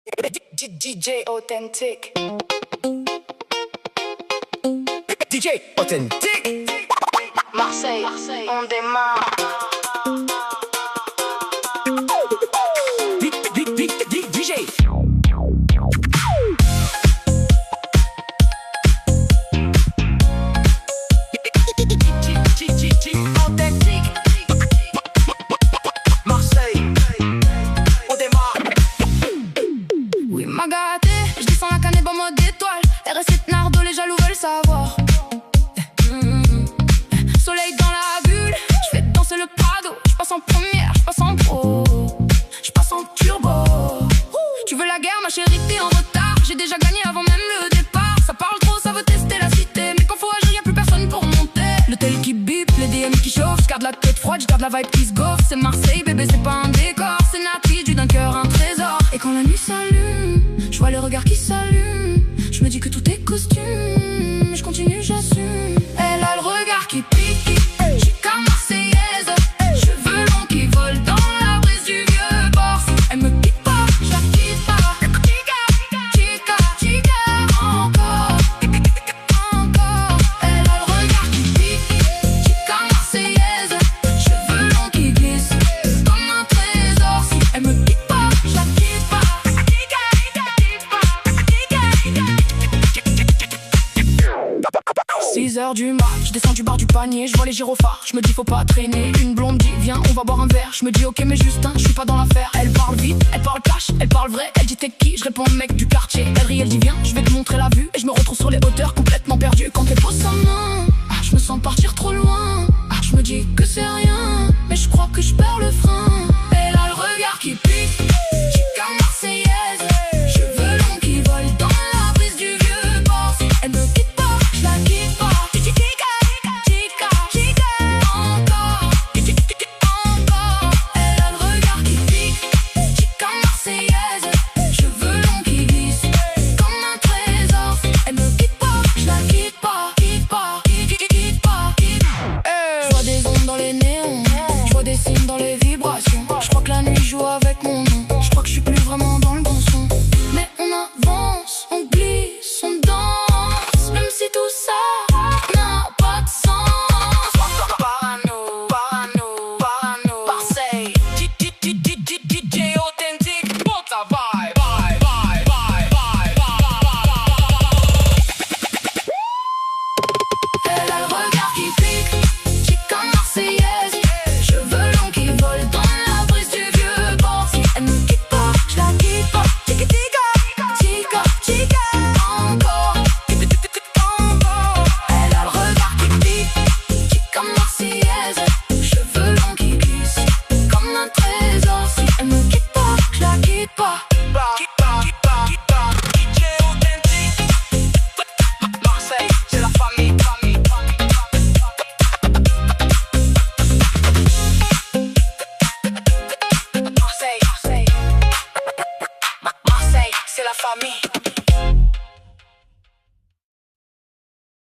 DJ authentique. DJ authentique. Marseille, on démarre. DJ. Authentique. Marseille, on démarre. Oui, m'a gâté, je descends la canne et bon mode étoile. RS7 Nardo, les jaloux veulent savoir. Soleil dans la bulle, je fais danser le Prado. Je passe en première, je passe en pro, je passe en turbo. Tu veux la guerre, ma chérie, t'es en retard. J'ai déjà gagné avant même le départ. Ça parle trop, ça veut tester la cité. Mais quand faut agir, y'a plus personne pour monter. Le tel qui bip, les DM qui chauffent. Je garde la tête froide, je garde la vibe qui se gaufre. C'est Marseille, bébé, c'est pas un décor. C'est natif, du d'un cœur, un trésor. Et quand la nuit s'allume, je vois les regards qui s'allument. Je me dis que tout est costume. Je continue, j'assume. Elle a le regard qui pique. J'suis comme Marseillaise. Cheveux longs qui volent dans la brise du vieux port. Elle me quitte pas, je la quitte pas. Chica, chica, encore. Encore. Elle a le regard qui pique. J'suis comme Marseillaise. Cheveux longs qui glissent comme un trésor. Si elle me quitte pas, je la quitte pas. 6h du mat, je descends du bar du panier, je vois les gyrophares, je me dis faut pas traîner. Une blonde dit viens on va boire un verre, je me dis ok mais Justin, je suis pas dans l'affaire. Elle parle vite, elle parle cash, elle parle vrai, elle dit t'es qui, je réponds mec du quartier. Elle rit, elle dit viens, je vais te montrer la vue. Et je me retrouve sur les hauteurs complètement perdu. Quand elle pose sa main, je me sens partir trop loin. Je me dis que c'est rien, mais je crois que je perds le frein. Elle a le regard qui pique.